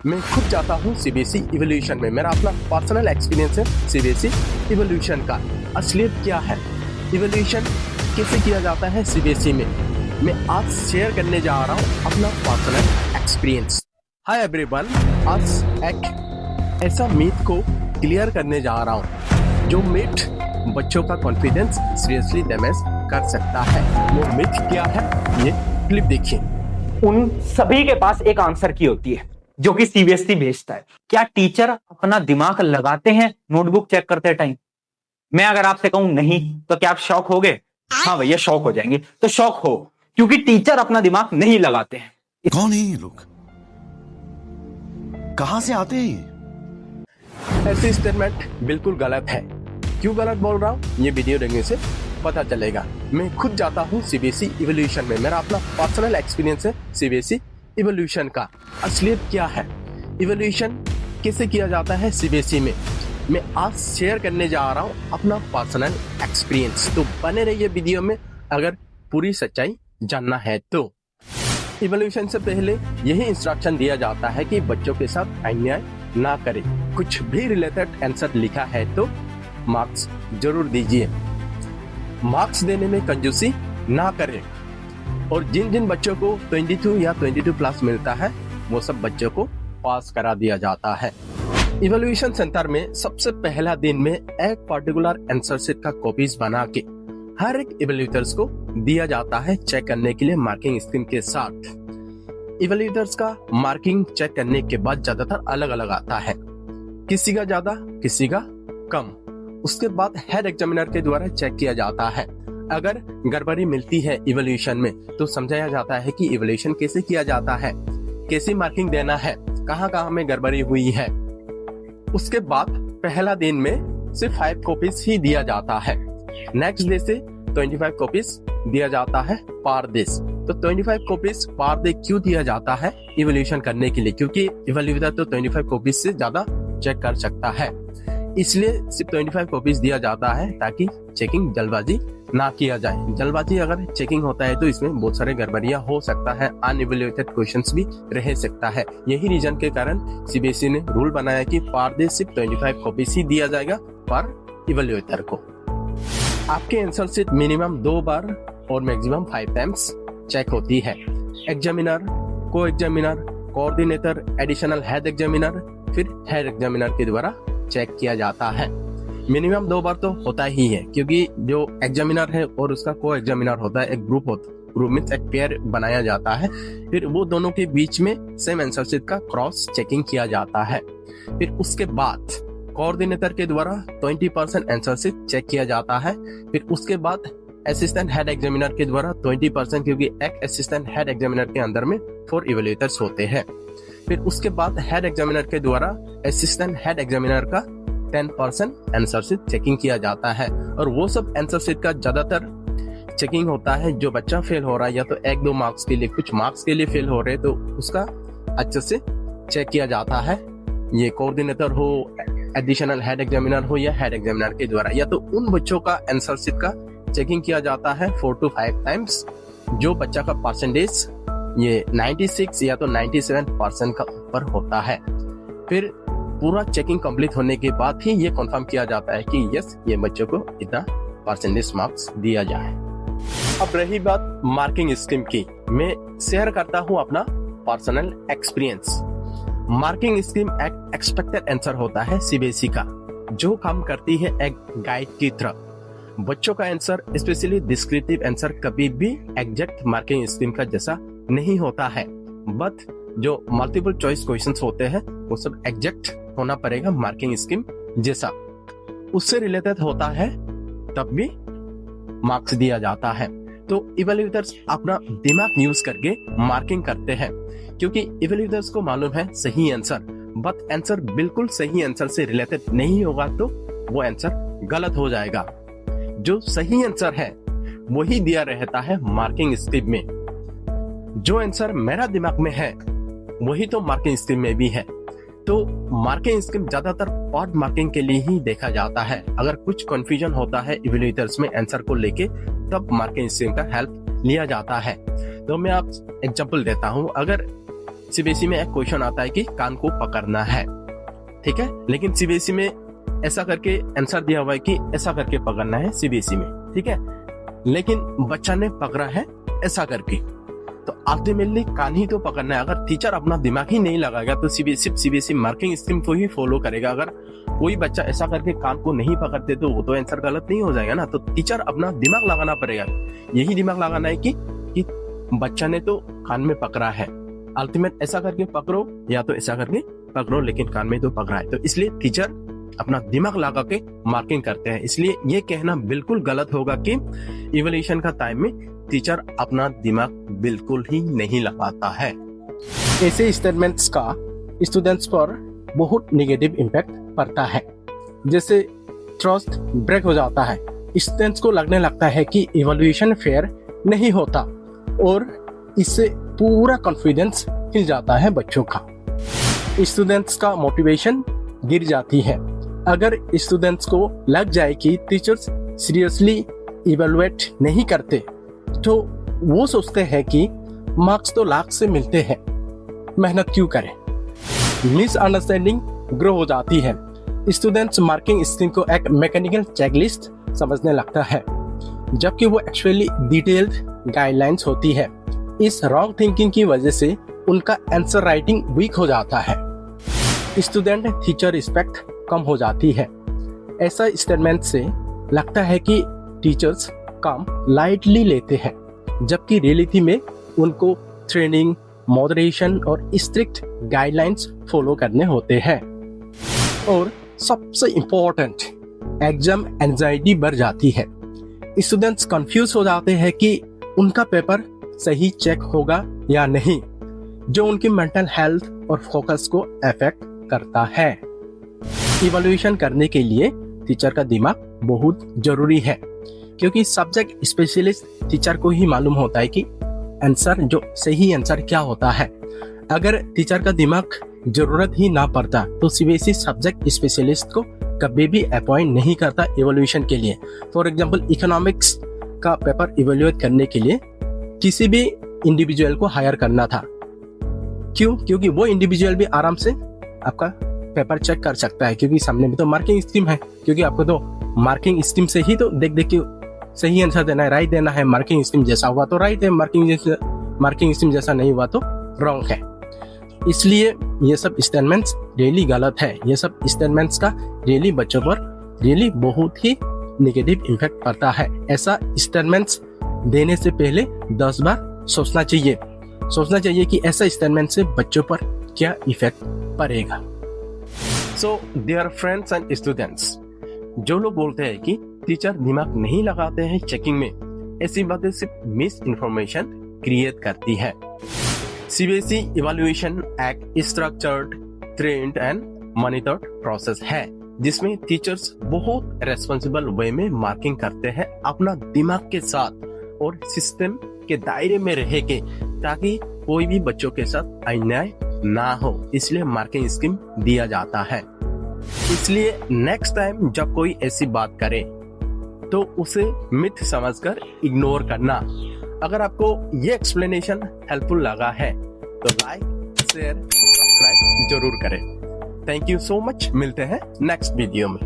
मैं खुद जाता हूँ सीबीएसई इवोल्यूशन में। मेरा अपना पर्सनल एक्सपीरियंस है सीबीएसई इवोल्यूशन का। असलियत क्या है, इवोल्यूशन कैसे किया जाता है सीबीएसई में, मैं आज शेयर करने जा रहा हूँ अपना पर्सनल एक्सपीरियंस। हाय एवरीवन, आज एक ऐसा मीथ को क्लियर करने जा रहा हूँ जो मीथ बच्चों का कॉन्फिडेंस सीरियसली डैमेज कर सकता है। वो मीथ क्या है, ये क्लिप देखिए। उन सभी के पास एक आंसर की होती है जो कि सीबीएसई भेजता है। क्या टीचर अपना दिमाग लगाते हैं नोटबुक चेक करते टाइम? मैं अगर आपसे कहूं नहीं, तो क्या आप शॉक होगे? हाँ भैया, शॉक हो जाएंगे। तो शॉक हो, क्योंकि टीचर अपना दिमाग नहीं लगाते हैं। कौन है ये लोग, कहां से आते हैं? ऐसी स्टेटमेंट बिल्कुल गलत है। क्यों गलत बोल रहा हूँ, ये वीडियो देखने से पता चलेगा। मैं खुद जाता हूँ सीबीएसई इवोल्यूशन में। मेरा अपना पर्सनल एक्सपीरियंस है सीबीएसई इवोल्यूशन का। असलियत क्या है, इवोल्यूशन कैसे किया जाता है सीबीएसई में, मैं आज शेयर करने जा रहा हूँ अपना पर्सनल एक्सपीरियंस। तो बने रहिए वीडियो में अगर पूरी सच्चाई जानना है तो। इवोल्यूशन से पहले यही इंस्ट्रक्शन दिया जाता है कि बच्चों के साथ अन्याय ना करें। कुछ भी रिलेटेड आंसर लिखा है तो मार्क्स जरूर दीजिए, मार्क्स देने में कंजूसी ना करें। और जिन जिन बच्चों को 22 या 22 प्लस मिलता है वो सब बच्चों को पास करा दिया जाता है। इवोल्यूशन सेंटर में सबसे पहला दिन में एक पर्टिकुलर आंसर शीट का कॉपीज बना के हर एक इवोल्यूटर्स को दिया जाता है चेक करने के लिए मार्किंग स्कीम के साथ। इवोल्यूटर्स का मार्किंग चेक करने के बाद ज्यादातर अलग अलग आता है, किसी का ज्यादा किसी का कम। उसके बाद हेड एग्जामिनर के द्वारा चेक किया जाता है। अगर गड़बड़ी मिलती है इवोल्यूशन में तो समझाया जाता है कि इवोल्यूशन कैसे किया जाता है, कैसी मार्किंग देना है, कहाँ कहाँ में गड़बड़ी हुई है। उसके बाद पहला दिन में सिर्फ 5 कॉपीज ही दिया जाता है। नेक्स्ट डे से 25 कॉपीज दिया जाता है पर डे। तो 25 कॉपीज पर डे क्यों दिया जाता है इवोल्यूशन करने के लिए, क्योंकि इवोल्यूटर तो 25 कॉपीज से ज्यादा चेक कर सकता है, इसलिए सिर्फ 25 कॉपीज दिया जाता है ताकि चेकिंग जल्दबाजी ना किया जाए। जल्दबाजी अगर चेकिंग होता है तो इसमें बहुत सारे गड़बड़ियां हो सकता है, अनइवैल्यूएटेड क्वेश्चंस भी रह सकता है। यही रीजन के कारण सीबीएसई ने रूल बनाया कि पर डे सिर्फ 25 कॉपीज ही दिया जाएगा पर इवैल्यूएटर को। आपके आंसर शीट मिनिमम 2 बार और मैक्सिमम 5 टाइम्स चेक होती है। एग्जामिनर, को examiner, coordinator, additional head examiner, फिर हेड एग्जामिनर के द्वारा चेक किया जाता है। मिनिमम 2 बार तो होता ही है, क्योंकि जो एग्जामिनर है और उसका को एग्जामिनर होता है, एक ग्रुप में एक पेयर बनाया जाता है। फिर वो दोनों के बीच में सेम आंसर शीट का क्रॉस चेकिंग किया जाता है। फिर उसके बाद कोऑर्डिनेटर के द्वारा 20% आंसर शीट चेक किया जाता है। फिर उसके बाद असिस्टेंट हेड एग्जामिनर के द्वारा 20%, क्योंकि एक असिस्टेंट हेड एग्जामिनर के अंदर में 4 इवैल्यूएटर्स होते हैं। फिर उसके बाद हेड एग्जामिनर के द्वारा असिस्टेंट हेड एग्जामिनर का 10% आंसर शीट चेकिंग किया जाता है। और वो सब आंसर शीट का ज्यादातर चेकिंग होता है जो बच्चा फेल हो रहा है या तो 1-2 मार्क्स के लिए, कुछ मार्क्स के लिए फेल हो रहे तो उसका अच्छे से चेक किया जाता है। ये कोऑर्डिनेटर हो, एडिशनल हेड एग्जामिनर हो या हेड एग्जामिनर के द्वारा, या तो उन बच्चों का आंसर शीट का चेकिंग किया जाता है 4 to 5 टाइम्स जो बच्चा का परसेंटेज ये 96 या तो 97% का ऊपर होता है। फिर पूरा चेकिंग कंप्लीट होने के बाद ही ये कंफर्म किया जाता है कि यस, ये बच्चों को इतना परसेंटेज मार्क्स दिया जाए। अब रही बात मार्किंग स्कीम की, मैं शेयर करता हूँ अपना पर्सनल एक्सपीरियंस। मार्किंग स्कीम एक एक्सपेक्टेड आंसर होता है सीबीएसई का, जो काम करती है एक गाइड की तरह। बच्चों का आंसर, स्पेशली डिस्क्रिप्टिव आंसर, कभी भी एग्जैक्ट मार्किंग स्कीम का जैसा नहीं होता है, बट जो मल्टीपल चॉइस क्वेश्चंस होते हैं वो सब एग्जैक्ट होना पड़ेगा मार्किंग स्कीम जैसा, उससे रिलेटेड होता है तब भी मार्क्स दिया जाता है। तो इवैल्यूएटर्स अपना दिमाग यूज करके मार्किंग करते हैं, क्योंकि इवैल्यूएटर्स को मालूम है सही आंसर, बट आंसर बिल्कुल सही आंसर से रिलेटेड नहीं होगा तो वो आंसर गलत हो जाएगा। जो सही आंसर है वही दिया रहता है मार्किंग स्कीम में। जो आंसर मेरा दिमाग में है वही तो मार्किंग स्कीम में भी है। तो मार्किंग स्कीम ज्यादातर पार्ट मार्किंग के लिए ही देखा जाता है। अगर कुछ कंफ्यूजन होता है इवैल्यूएटर्स में आंसर को लेके, तब मार्किंग स्कीम का हेल्प लिया जाता है। तो मैं आप एग्जांपल देता हूँ। अगर सीबीएसई में एक क्वेश्चन आता है कि कान को पकड़ना है, ठीक है, लेकिन सीबीएसई में ऐसा करके आंसर दिया हुआ है कि ऐसा करके पकड़ना है सीबीएसई में, ठीक है, लेकिन बच्चा ने पकड़ा है ऐसा करके, तो अल्टीमेटली कान ही तो पकड़ना है। अगर टीचर अपना दिमाग ही नहीं लगाएगा तो सीबीएसई मार्किंग स्कीम को ही फॉलो करेगा। अगर कोई बच्चा ऐसा करके कान को नहीं पकड़ते तो वो तो आंसर गलत नहीं हो जाएगा ना। तो टीचर अपना दिमाग लगाना पड़ेगा, यही दिमाग लगाना है कि बच्चा ने तो कान में पकड़ा है, अल्टीमेट ऐसा करके पकड़ो या तो ऐसा करके पकड़ो, लेकिन कान में तो पकड़ा है। तो इसलिए टीचर अपना दिमाग लगा के मार्किंग करते हैं। इसलिए ये कहना बिल्कुल गलत होगा कि इवैल्यूएशन का टाइम में टीचर अपना दिमाग बिल्कुल ही नहीं लगाता है। ऐसे स्टेटमेंट्स का स्टूडेंट्स पर बहुत नेगेटिव इम्पैक्ट पड़ता है, जैसे ट्रस्ट ब्रेक हो जाता है, स्टूडेंट्स को लगने लगता है कि इवैल्यूएशन फेयर नहीं होता और इससे पूरा कॉन्फिडेंस हिल जाता है बच्चों का। स्टूडेंट्स का मोटिवेशन गिर जाती है। अगर स्टूडेंट्स को लग जाए कि टीचर्स सीरियसली इवैल्यूएट नहीं करते तो वो सोचते हैं कि मार्क्स तो लाख से मिलते हैं, मेहनत क्यों करें। मिसअंडरस्टैंडिंग ग्रो हो जाती है। स्टूडेंट्स मार्किंग स्कीम को एक मैकेनिकल चेकलिस्ट समझने लगता है, जबकि वो एक्चुअली डिटेल्ड गाइडलाइंस होती है। इस रॉन्ग थिंकिंग की वजह से उनका आंसर राइटिंग वीक हो जाता है। स्टूडेंट टीचर रिस्पेक्ट कम हो जाती है। ऐसा स्टेटमेंट से लगता है कि टीचर्स काम लाइटली लेते हैं, जबकि रियलिटी में उनको ट्रेनिंग, मॉडरेशन और स्ट्रिक्ट गाइडलाइंस फॉलो करने होते हैं। और सबसे इम्पोर्टेंट, एग्जाम एंजाइटी बढ़ जाती है। स्टूडेंट्स कंफ्यूज हो जाते हैं कि उनका पेपर सही चेक होगा या नहीं, जो उनकी मेंटल हेल्थ और फोकस को अफेक्ट करता है। इवैल्यूएशन करने के लिए टीचर का दिमाग बहुत जरूरी है, क्योंकि सब्जेक्ट स्पेशलिस्ट टीचर को ही मालूम होता है कि आंसर जो सही आंसर क्या होता है। अगर टीचर का दिमाग जरूरत ही ना पड़ता तो सीबीएसई सब्जेक्ट स्पेशलिस्ट को कभी भी अपॉइंट नहीं करता इवैल्यूएशन के लिए। फॉर एग्जांपल इकोनॉमिक्स का पेपर इवैल्यूएट करने के लिए किसी भी इंडिविजुअल को हायर करना था। क्यों? क्योंकि वो इंडिविजुअल भी आराम से आपका पेपर चेक कर सकता है, क्योंकि सामने में तो मार्किंग स्कीम है, क्योंकि आपको तो मार्किंग स्कीम से ही तो देख देख के सही आंसर देना है, राइट देना है। मार्किंग स्कीम जैसा हुआ तो राइट है, मार्किंग स्कीम जैसा नहीं हुआ तो रॉन्ग है। इसलिए ये सब स्टेटमेंट्स रियली गलत है। ये सब स्टेटमेंट्स का रियली बच्चों पर रियली बहुत ही नेगेटिव इम्पैक्ट पड़ता है। ऐसा स्टेटमेंट्स देने से पहले 10 बार सोचना चाहिए कि ऐसा स्टेटमेंट से बच्चों पर क्या इफेक्ट पड़ेगा। So dear friends and students, जो लोग बोलते हैं कि टीचर दिमाग नहीं लगाते हैं चेकिंग में, ऐसी बातें सिर्फ मिस इन्फॉर्मेशन क्रिएट करती है। सीबीएसई इवैल्यूएशन एक structured, trend and monitored process है, जिसमें टीचर्स बहुत रेस्पॉन्सिबल वे में मार्किंग करते हैं अपना दिमाग के साथ और सिस्टम के दायरे में रह के, ताकि कोई भी बच्चों के साथ अन्याय ना हो। इसलिए मार्किंग स्कीम दिया जाता है। इसलिए नेक्स्ट टाइम जब कोई ऐसी बात करे तो उसे मिथ समझकर इग्नोर करना। अगर आपको ये एक्सप्लेनेशन हेल्पफुल लगा है तो लाइक, शेयर, सब्सक्राइब जरूर करें। Thank you so much. मिलते हैं नेक्स्ट वीडियो में।